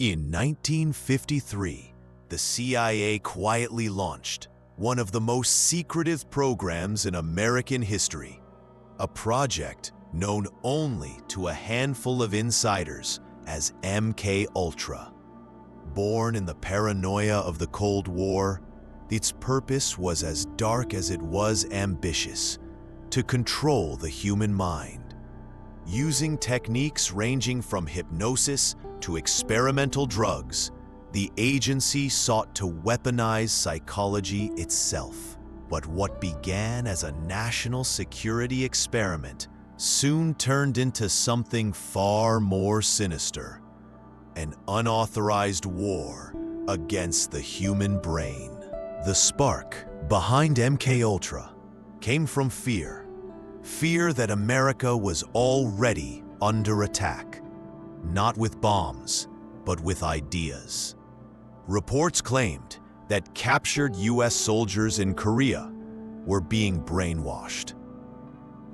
In 1953, the CIA quietly launched one of the most secretive programs in American history, a project known only to a handful of insiders as MK Ultra. Born in the paranoia of the Cold War, its purpose was as dark as it was ambitious: to control the human mind. Using techniques ranging from hypnosis to experimental drugs, the agency sought to weaponize psychology itself. But what began as a national security experiment soon turned into something far more sinister: an unauthorized war against the human brain. The spark behind MK Ultra came from fear. Fear that America was already under attack, not with bombs, but with ideas. Reports claimed that captured US soldiers in Korea were being brainwashed.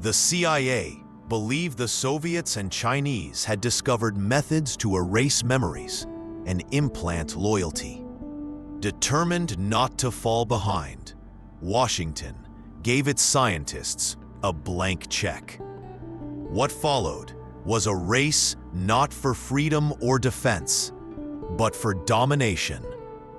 The CIA believed the Soviets and Chinese had discovered methods to erase memories and implant loyalty. Determined not to fall behind, Washington gave its scientists a blank check. What followed was a race not for freedom or defense, but for domination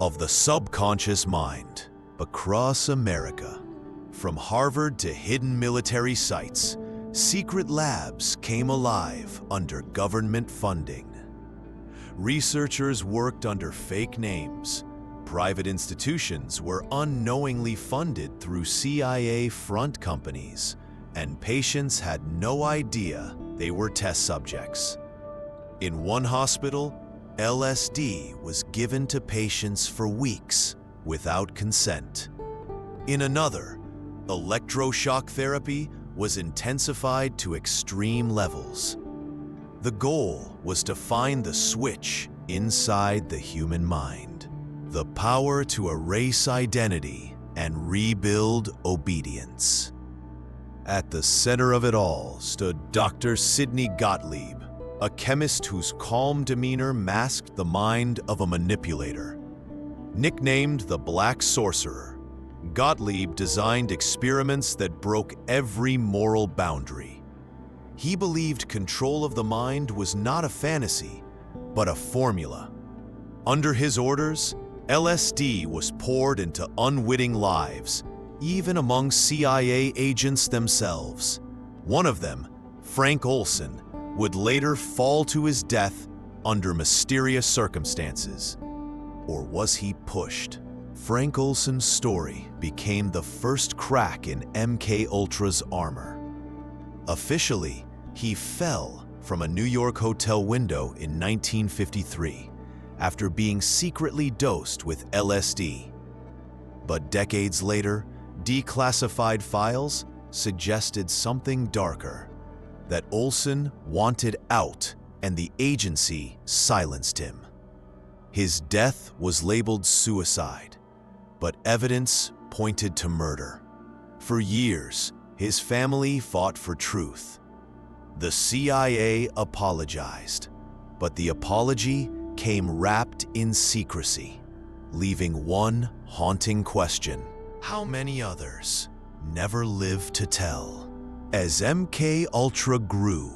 of the subconscious mind. Across America, from Harvard to hidden military sites, secret labs came alive under government funding. Researchers worked under fake names. Private institutions were unknowingly funded through CIA front companies, and patients had no idea they were test subjects. In one hospital, LSD was given to patients for weeks without consent. In another, electroshock therapy was intensified to extreme levels. The goal was to find the switch inside the human mind, the power to erase identity and rebuild obedience. At the center of it all stood Dr. Sidney Gottlieb, a chemist whose calm demeanor masked the mind of a manipulator. Nicknamed the Black Sorcerer, Gottlieb designed experiments that broke every moral boundary. He believed control of the mind was not a fantasy, but a formula. Under his orders, LSD was poured into unwitting lives, even among CIA agents themselves. One of them, Frank Olson, would later fall to his death under mysterious circumstances. Or was he pushed? Frank Olson's story became the first crack in MK Ultra's armor. Officially, he fell from a New York hotel window in 1953 after being secretly dosed with LSD. But decades later, declassified files suggested something darker: that Olson wanted out and the agency silenced him. His death was labeled suicide, but evidence pointed to murder. For years, his family fought for truth. The CIA apologized, but the apology came wrapped in secrecy, leaving one haunting question: how many others never lived to tell? As MK Ultra grew,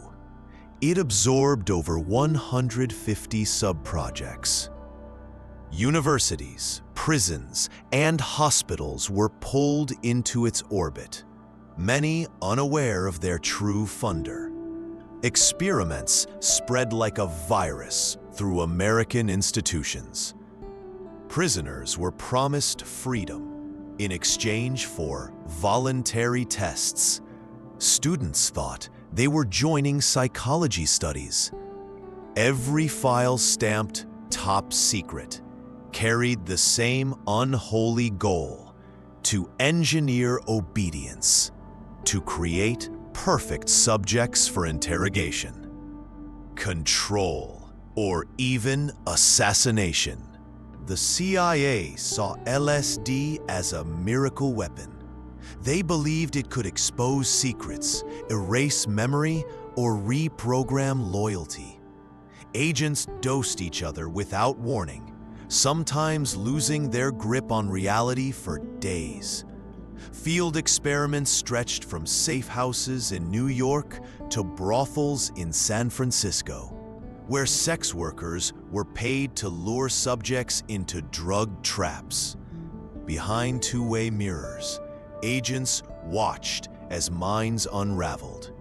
it absorbed over 150 sub-projects. Universities, prisons, and hospitals were pulled into its orbit, many unaware of their true funder. Experiments spread like a virus through American institutions. Prisoners were promised freedom in exchange for voluntary tests. Students thought they were joining psychology studies. Every file stamped top secret carried the same unholy goal: to engineer obedience, to create perfect subjects for interrogation, control, or even assassination. The CIA saw LSD as a miracle weapon. They believed it could expose secrets, erase memory, or reprogram loyalty. Agents dosed each other without warning, sometimes losing their grip on reality for days. Field experiments stretched from safe houses in New York to brothels in San Francisco, where sex workers were paid to lure subjects into drug traps. Behind two-way mirrors, agents watched as minds unraveled,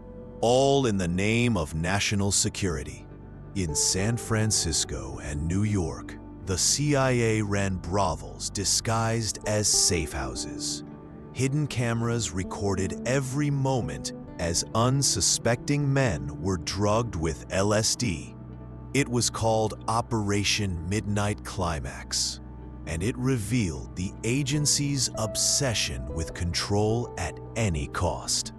all in the name of national security. In San Francisco and New York, the CIA ran brothels disguised as safe houses. Hidden cameras recorded every moment as unsuspecting men were drugged with LSD. It was called Operation Midnight Climax, and it revealed the agency's obsession with control at any cost.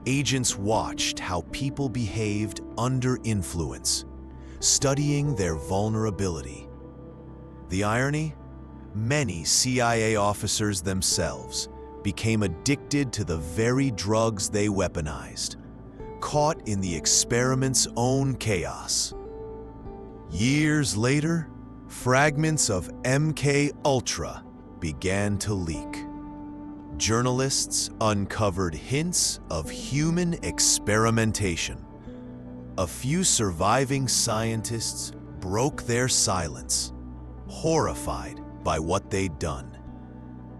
Agents watched how people behaved under influence, studying their vulnerability. The irony? Many CIA officers themselves became addicted to the very drugs they weaponized, caught in the experiment's own chaos. Years later, fragments of MK Ultra began to leak. Journalists uncovered hints of human experimentation. A few surviving scientists broke their silence, horrified by what they'd done.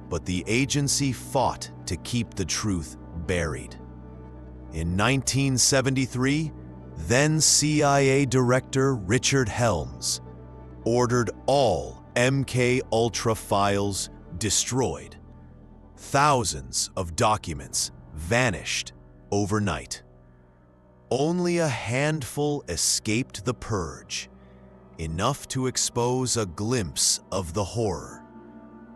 But the agency fought to keep the truth buried. In 1973, then CIA Director Richard Helms ordered all MK Ultra files destroyed. Thousands of documents vanished overnight. Only a handful escaped the purge, enough to expose a glimpse of the horror,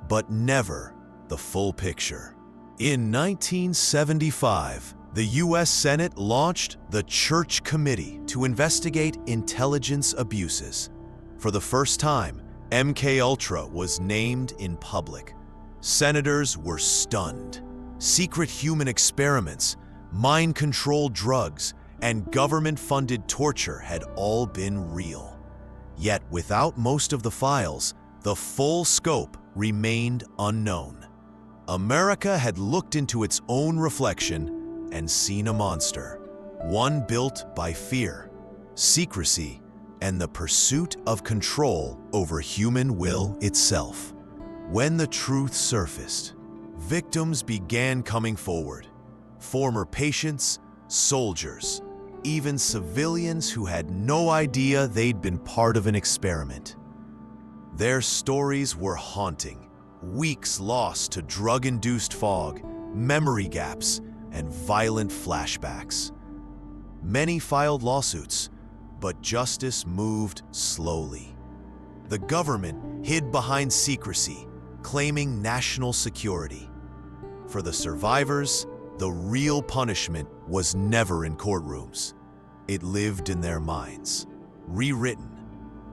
but never the full picture. In 1975, the U.S. Senate launched the Church Committee to investigate intelligence abuses. For the first time, MK Ultra was named in public. Senators were stunned. Secret human experiments, mind-controlled drugs, and government-funded torture had all been real. Yet without most of the files, the full scope remained unknown. America had looked into its own reflection and seen a monster, one built by fear, secrecy, and the pursuit of control over human will itself. When the truth surfaced, victims began coming forward. Former patients, soldiers, even civilians who had no idea they'd been part of an experiment. Their stories were haunting. Weeks lost to drug-induced fog, memory gaps, and violent flashbacks. Many filed lawsuits, but justice moved slowly. The government hid behind secrecy, claiming national security. For the survivors, the real punishment was never in courtrooms. It lived in their minds, rewritten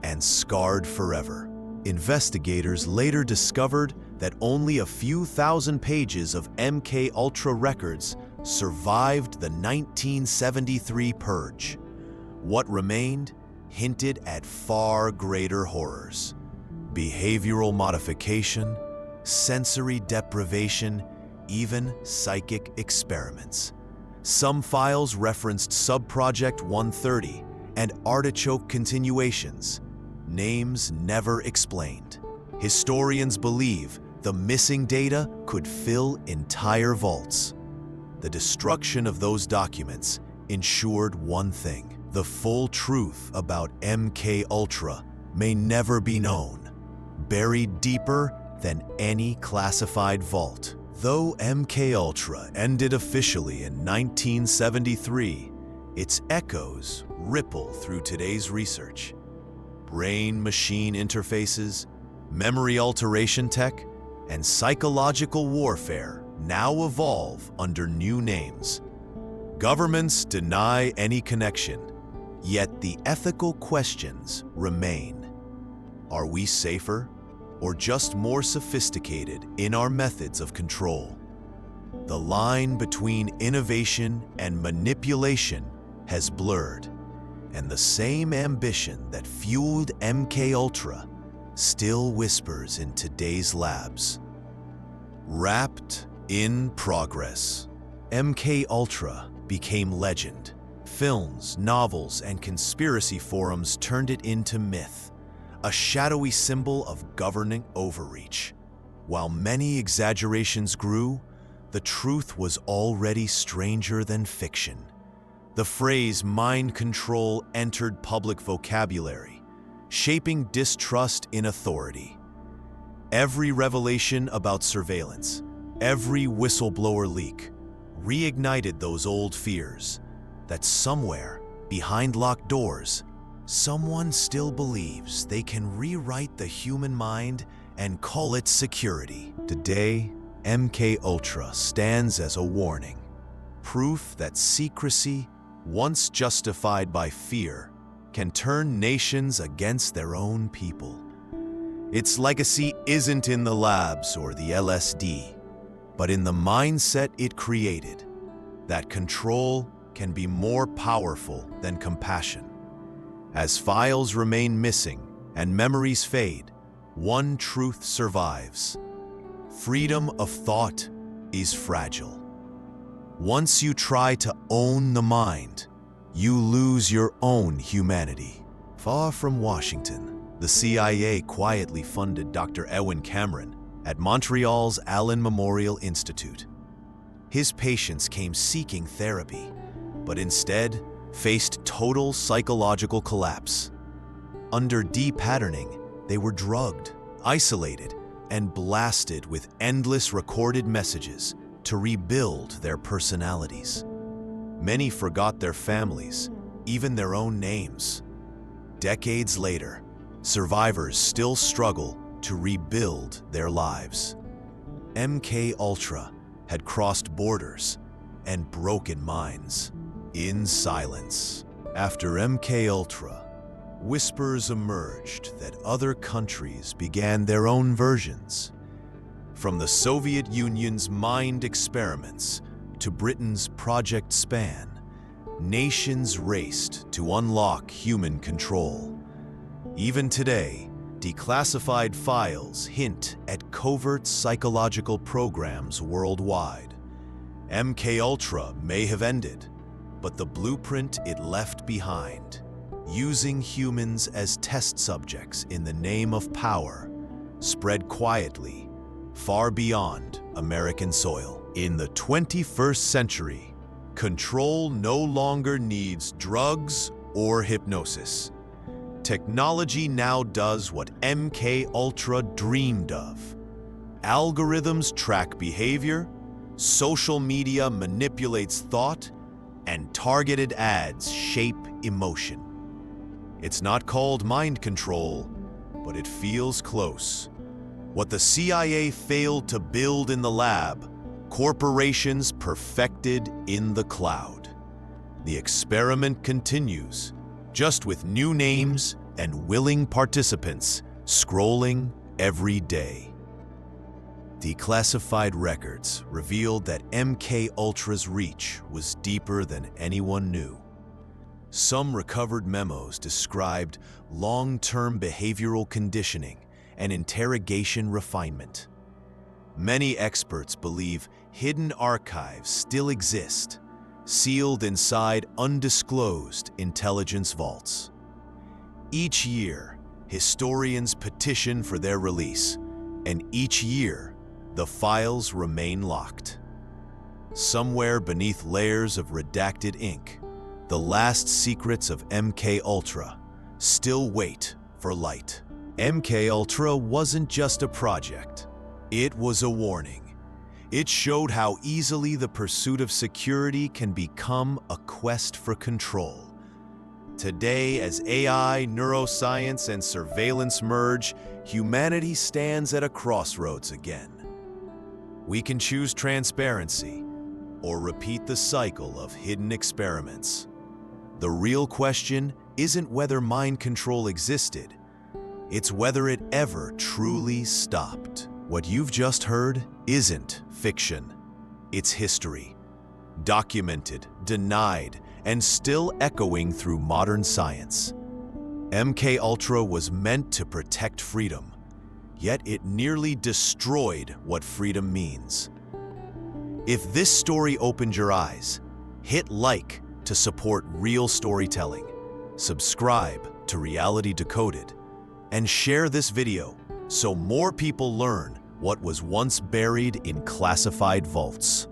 and scarred forever. Investigators later discovered that only a few thousand pages of MK Ultra records survived the 1973 purge. What remained hinted at far greater horrors: behavioral modification, sensory deprivation, even psychic experiments. Some files referenced Subproject 130 and artichoke continuations, names never explained. Historians believe the missing data could fill entire vaults. The destruction of those documents ensured one thing: the full truth about MK Ultra may never be known, buried deeper than any classified vault. Though MK Ultra ended officially in 1973, its echoes ripple through today's research. Brain-machine interfaces, memory alteration tech, and psychological warfare now evolve under new names. Governments deny any connection, yet the ethical questions remain. Are we safer, or just more sophisticated in our methods of control? The line between innovation and manipulation has blurred, And the same ambition that fueled MKUltra still whispers in today's labs. Wrapped in progress, MKUltra became legend. Films, novels, and conspiracy forums turned it into myth, a shadowy symbol of governing overreach. While many exaggerations grew, the truth was already stranger than fiction. The phrase mind control entered public vocabulary, shaping distrust in authority. Every revelation about surveillance, every whistleblower leak, reignited those old fears that somewhere behind locked doors, someone still believes they can rewrite the human mind and call it security. Today, MKUltra stands as a warning, proof that secrecy, once justified by fear, can turn nations against their own people. Its legacy isn't in the labs or the LSD, but in the mindset it created, that control can be more powerful than compassion. As files remain missing and memories fade, one truth survives. Freedom of thought is fragile. Once you try to own the mind, you lose your own humanity. Far from Washington, the CIA quietly funded Dr. Ewen Cameron at Montreal's Allen Memorial Institute. His patients came seeking therapy, but instead faced total psychological collapse. Under de-patterning, they were drugged, isolated, and blasted with endless recorded messages to rebuild their personalities. Many forgot their families, even their own names. Decades later, survivors still struggle to rebuild their lives. MKUltra had crossed borders and broken minds. In silence, after MKUltra, whispers emerged that other countries began their own versions. From the Soviet Union's mind experiments to Britain's Project Span, nations raced to unlock human control. Even today, declassified files hint at covert psychological programs worldwide. MKUltra may have ended, but the blueprint it left behind, using humans as test subjects in the name of power, spread quietly, far beyond American soil. In the 21st century, control no longer needs drugs or hypnosis. Technology now does what MKUltra dreamed of. Algorithms track behavior, social media manipulates thought, and targeted ads shape emotion. It's not called mind control, but it feels close. What the CIA failed to build in the lab, corporations perfected in the cloud. The experiment continues, just with new names and willing participants scrolling every day. Declassified records revealed that MKUltra's reach was deeper than anyone knew. Some recovered memos described long-term behavioral conditioning and interrogation refinement. Many experts believe hidden archives still exist, sealed inside undisclosed intelligence vaults. Each year, historians petition for their release, and each year, the files remain locked. Somewhere beneath layers of redacted ink, the last secrets of MKUltra still wait for light. MKUltra wasn't just a project. It was a warning. It showed how easily the pursuit of security can become a quest for control. Today, as AI, neuroscience, and surveillance merge, humanity stands at a crossroads again. We can choose transparency or repeat the cycle of hidden experiments. The real question isn't whether mind control existed, it's whether it ever truly stopped. What you've just heard isn't fiction. It's history. Documented, denied, and still echoing through modern science. MKUltra was meant to protect freedom, yet it nearly destroyed what freedom means. If this story opened your eyes, hit like to support real storytelling, subscribe to Reality Decoded, and share this video so more people learn what was once buried in classified vaults.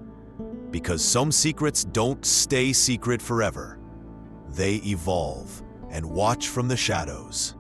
Because some secrets don't stay secret forever. They evolve and watch from the shadows.